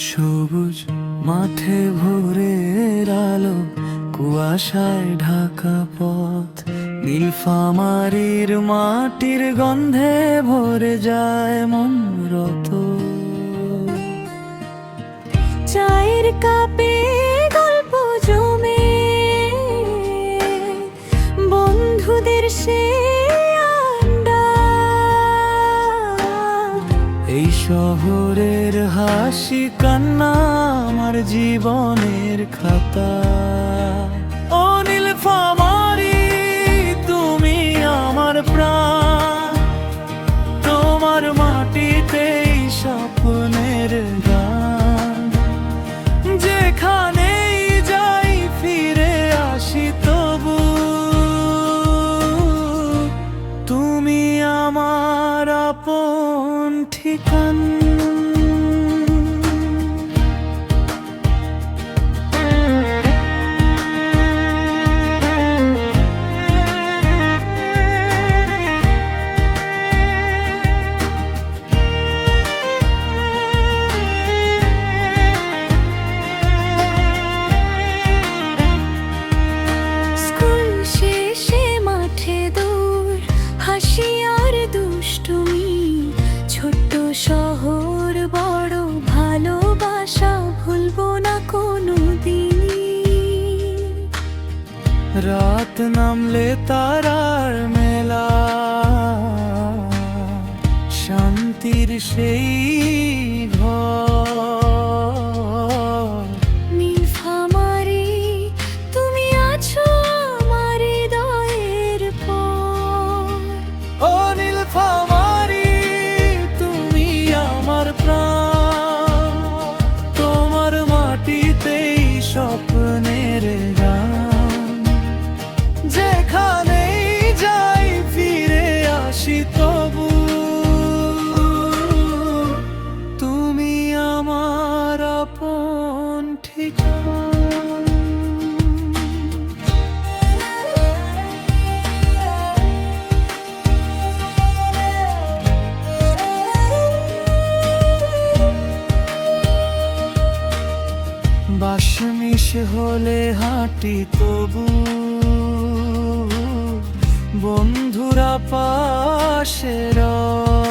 সবুজ মাঠে ভোরের আলো, কুয়াশায় ঢাকা পথ, নীলফামারীর মাটির গন্ধে ভরে যায় মন রত। চায়ের কাপে গল্প জমে, বন্ধুদের সে আড্ডা। এই শহরের হাসি কান্না আমার জীবনের খাতা। ও নীলফামারী, তুমি আমার প্রাণ, তোমার মাটিতেই স্বপ্নের গান। যেখানেই যাই ফিরে আসি তবু, তুমি আমার আপন ঠিকান। স্কুল শেষে মাঠে দৌড়, হাসি আর দুষ্টুমি, ছোট্ট শহর বড় ভালোবাসা, ভুলবো না কোনোদিন। রাত নামলে তারার মেলা, শান্তির সেই ঘর। নীলফামারী, তুমি আছো আমার হৃদয়ের পর। ও নীলফামারী, তুমি আমার প্রাণ, তোমার মাটিতেই স্বপ্নের গান। যেখানেই যাই ফিরে আসি তবু, তুমি আমার আপন ঠিকান। বাসমিশ হলে হাঁটি তবু, বন্ধুরা পাশে রয়।